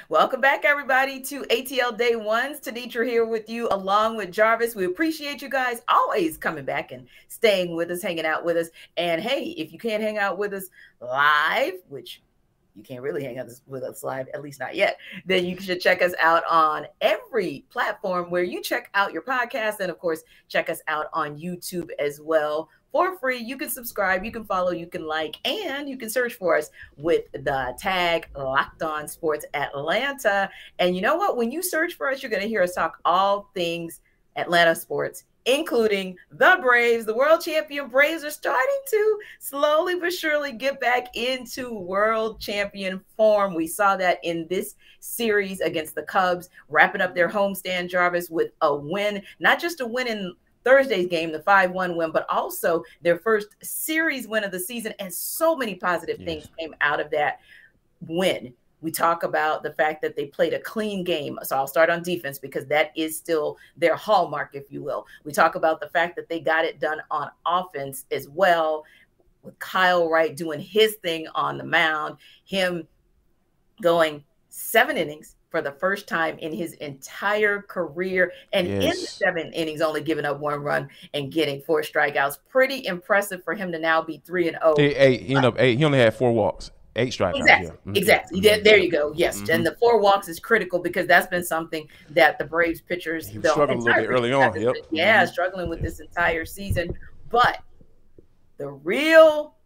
Welcome back, everybody, to ATL Day Ones. Tenitra here with you, along with Jarvis. We appreciate you guys always coming back and staying with us, hanging out with us. And hey, if you can't hang out with us live, which you can't really hang out with us live, at least not yet, then you should check us out on every platform where you check out your podcast. And of course, check us out on YouTube as well. For free, you can subscribe, you can follow, you can like, and you can search for us with the tag Locked On Sports Atlanta. And you know what? When you search for us, you're going to hear us talk all things Atlanta sports, including the Braves. The world champion Braves are starting to slowly but surely get back into world champion form. We saw that in this series against the Cubs, wrapping up their homestand, Jarvis, with a win, not just a win in Thursday's game, the 5-1 win, but also their first series win of the season. And so many positive things came out of that win. We talk about the fact that they played a clean game. So I'll start on defense because that is still their hallmark, if you will. We talk about the fact that they got it done on offense as well, with Kyle Wright doing his thing on the mound, him going 7 innings for the first time in his entire career. And in the 7 innings, only giving up 1 run and getting 4 strikeouts. Pretty impressive for him to now be 3-0. He ended up 8. He only had 4 walks. 8 strikeouts. Exactly. Exactly. There you go. Yes. And the 4 walks is critical because that's been something that the Braves pitchers struggled a little bit early on. Struggling with this entire season. But the real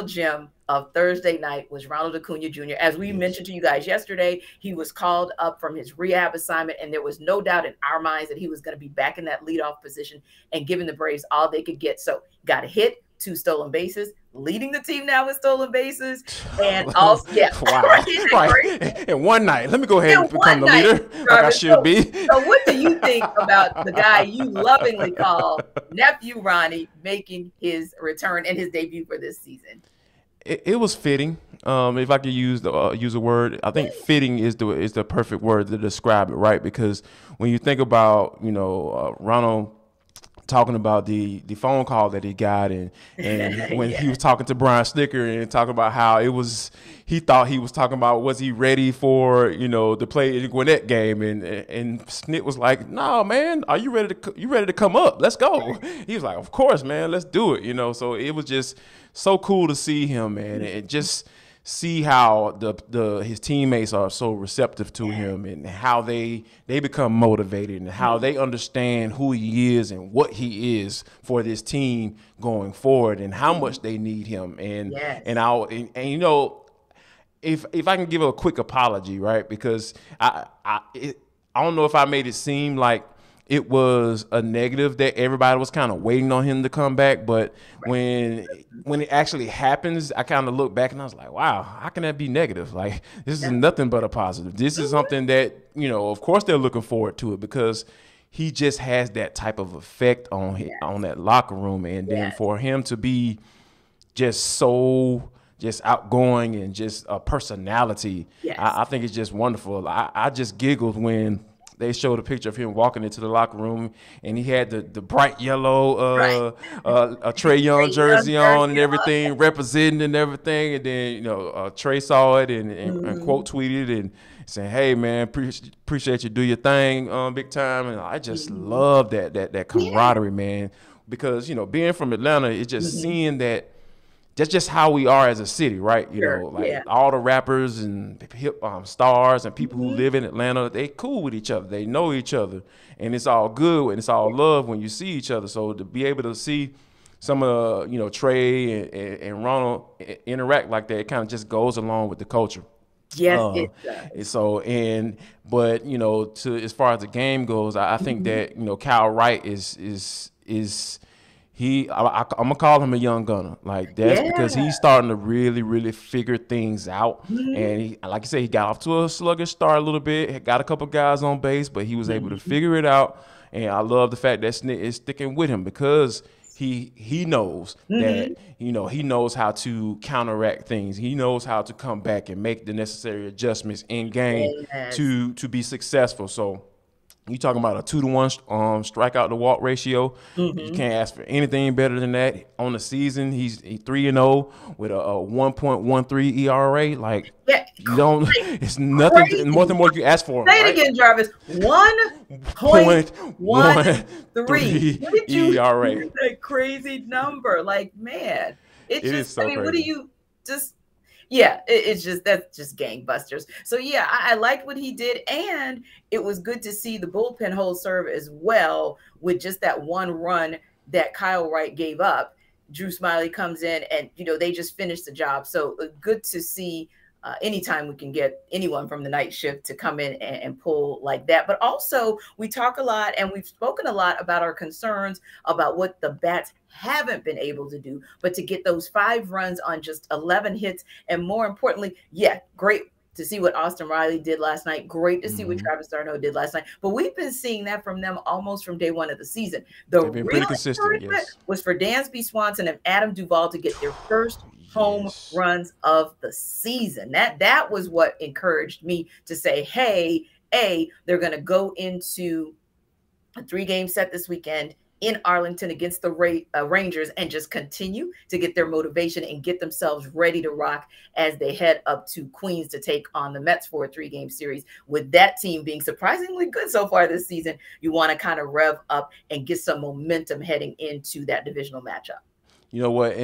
gem of Thursday night was Ronald Acuna Jr. As we mentioned to you guys yesterday, he was called up from his rehab assignment, and there was no doubt in our minds that he was going to be back in that leadoff position and giving the Braves all they could get. So got a hit, 2 stolen bases, leading the team now with stolen bases, and also right. In one night, let me go ahead and become the leader, like I should be. So what do you think about the guy you lovingly call Nephew Ronnie making his return and his debut for this season? It was fitting. If I could use a word, I think fitting is the perfect word to describe it, right? Because when you think about Ronald talking about the phone call that he got and when he was talking to Brian Snitker and talking about how he thought he was talking about was he ready for to play the Gwinnett game and Snit was like, no man, are you ready to come up? Let's go. He was like, of course man, let's do it. So it was just so cool to see him, man, and just see how his teammates are so receptive to him and how they become motivated and how they understand who he is and what he is for this team going forward and how much they need him. And if I can give a quick apology, right? Because I don't know if I made it seem like it was a negative that everybody was kind of waiting on him to come back. But when it actually happens, I kind of look back and I was like, wow, how can that be negative? Like, this is nothing but a positive. This is something that, of course they're looking forward to it because he just has that type of effect on that locker room. And then for him to be just outgoing and just a personality, I think it's just wonderful. I just giggled when they showed a picture of him walking into the locker room, and he had the bright yellow Trey Young jersey on and everything, representing and everything. And then Trey saw it and quote tweeted and saying, "Hey man, appreciate you, do your thing, big time." And I just love that camaraderie, man, because being from Atlanta, it's just seeing that. That's just how we are as a city, right? All the rappers and hip stars and people who live in Atlanta, they cool with each other. They know each other, and it's all good and it's all love when you see each other. So to be able to see some of Trey and Ronald interact like that, it kind of just goes along with the culture. Yes, it does. So but to as far as the game goes, I think that Kyle Wright is. I'm gonna call him a young gunner. Like that's because he's starting to really, really figure things out. And he, like I said, he got off to a sluggish start a little bit. Got a couple guys on base, but he was able to figure it out. And I love the fact that Snit is sticking with him because he knows that he knows how to counteract things. He knows how to come back and make the necessary adjustments in game to be successful. So You talking about a 2-to-1 strikeout to walk ratio. You Mm-hmm. can't ask for anything better than that. On the season, he's 3-0 with a 1.13 ERA. Like, Yeah, you don't, like it's nothing more crazy. than what you ask for him, Say it right? again, Jarvis. 1.13. 0.13 Where did you ERA. hear that crazy number? Like, man, it's It is just, I so mean, what do crazy. you just, yeah, it's just, that's just gangbusters. So, yeah, I liked what he did. And it was good to see the bullpen hold serve as well with just that one run that Kyle Wright gave up. Drew Smiley comes in and, they just finished the job. So good to see anytime we can get anyone from the night shift to come in and pull like that. But also, we talk a lot and we've spoken a lot about our concerns about what the Bats haven't been able to do, but to get those 5 runs on just 11 hits. And more importantly, yeah, great to see what Austin Riley did last night. Great to see what Travis d'Arnaud did last night. But we've been seeing that from them almost from day one of the season. The They've been real pretty consistent, encouragement yes. was for Dansby Swanson and Adam Duvall to get their first home Yes. runs of the season. That was what encouraged me to say, hey, they're going to go into a 3-game set this weekend in Arlington against the Rangers and just continue to get their motivation and get themselves ready to rock as they head up to Queens to take on the Mets for a 3-game series. With that team being surprisingly good so far this season, you want to kind of rev up and get some momentum heading into that divisional matchup. You know what?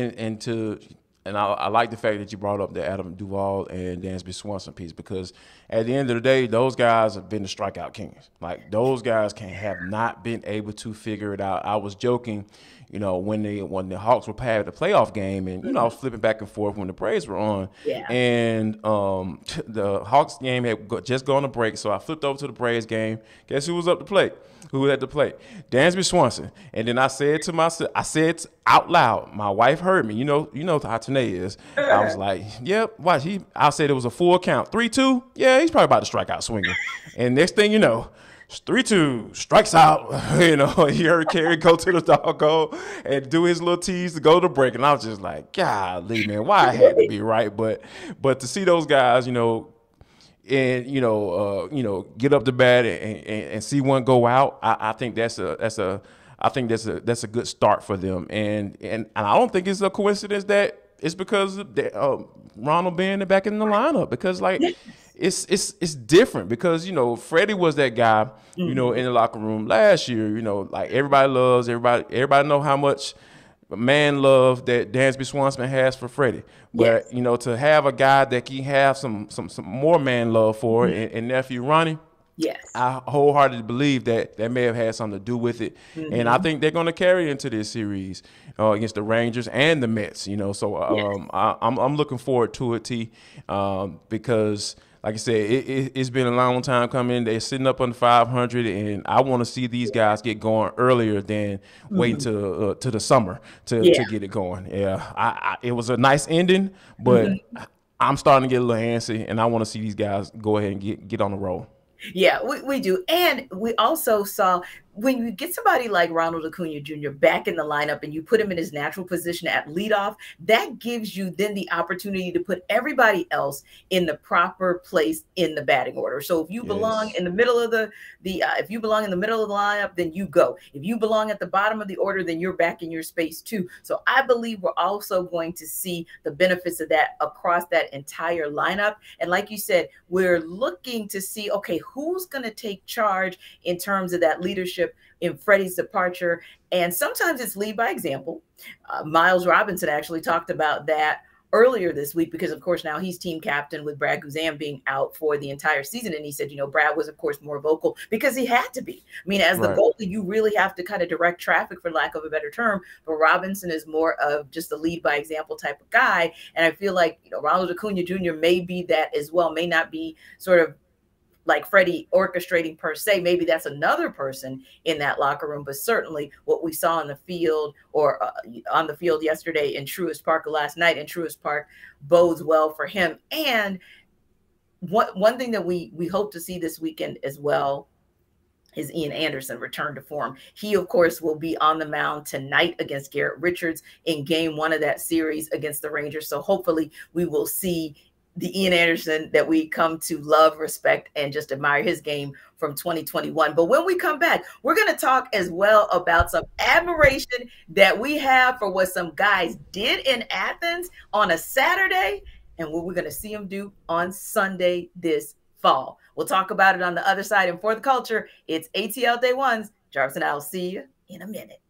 And I like the fact that you brought up the Adam Duvall and Dansby Swanson piece, because at the end of the day, those guys have been the strikeout kings. Like, those guys have not been able to figure it out. I was joking, when the Hawks were past the playoff game, and I was flipping back and forth when the Braves were on, Yeah. and the Hawks game had just gone to break, so I flipped over to the Braves game. Guess who was up to play? Who was at the plate? Dansby Swanson. And then I said to myself, I said out loud, my wife heard me. You know how Tanae is. I was like, yep, watch. I said it was a full count. 3-2. Yeah, he's probably about to strike out swinging. And next thing you know, 3-2, strikes out. He heard Kerry go to the doggo and do his little tease to go to break. And I was just like, golly, man, why I had to be right. But to see those guys, and get up to bat and see one go out, I think that's a good start for them. And I don't think it's a coincidence that it's because of Ronald being back in the lineup, because it's different, because Freddie was that guy in the locker room last year. Like, everybody know how much man love that Dansby Swanson has for Freddie. But to have a guy that can have some more man love for and nephew Ronnie, yes, I wholeheartedly believe that may have had something to do with it. And I think they're going to carry into this series against the Rangers and the Mets. So I'm looking forward to it, T, because, like I said, it's been a long time coming. They're sitting up on 500, and I want to see these guys get going earlier than waiting to the summer to get it going. Yeah, it was a nice ending, but I'm starting to get a little antsy, and I want to see these guys go ahead and get on the roll. Yeah, we do. And we also saw, when you get somebody like Ronald Acuna Jr. back in the lineup and you put him in his natural position at leadoff, that gives you then the opportunity to put everybody else in the proper place in the batting order. So if you belong in the middle of if you belong in the middle of the lineup, then you go. If you belong at the bottom of the order, then you're back in your space too. So I believe we're also going to see the benefits of that across that entire lineup. And like you said, we're looking to see, okay, who's going to take charge in terms of that leadership in Freddie's departure. And sometimes it's lead by example. Miles Robinson actually talked about that earlier this week, because of course now he's team captain with Brad Guzan being out for the entire season. And he said, Brad was of course more vocal because he had to be. I mean, as the goalie, you really have to kind of direct traffic, for lack of a better term, but Robinson is more of just a lead by example type of guy. And I feel like, Ronald Acuna Jr. may be that as well, may not be sort of like Freddie orchestrating per se. Maybe that's another person in that locker room, but certainly what we saw on the field or on the field yesterday in Truist Park, or last night in Truist Park, bodes well for him. And one thing that we hope to see this weekend as well is Ian Anderson return to form. He, of course, will be on the mound tonight against Garrett Richards in game 1 of that series against the Rangers. So hopefully we will see the Ian Anderson that we come to love, respect, and just admire his game from 2021. But when we come back, we're going to talk as well about some admiration that we have for what some guys did in Athens on a Saturday and what we're going to see them do on Sunday this fall. We'll talk about it on the other side. And for the culture, it's ATL Day Ones. Jarvis and I will see you in a minute.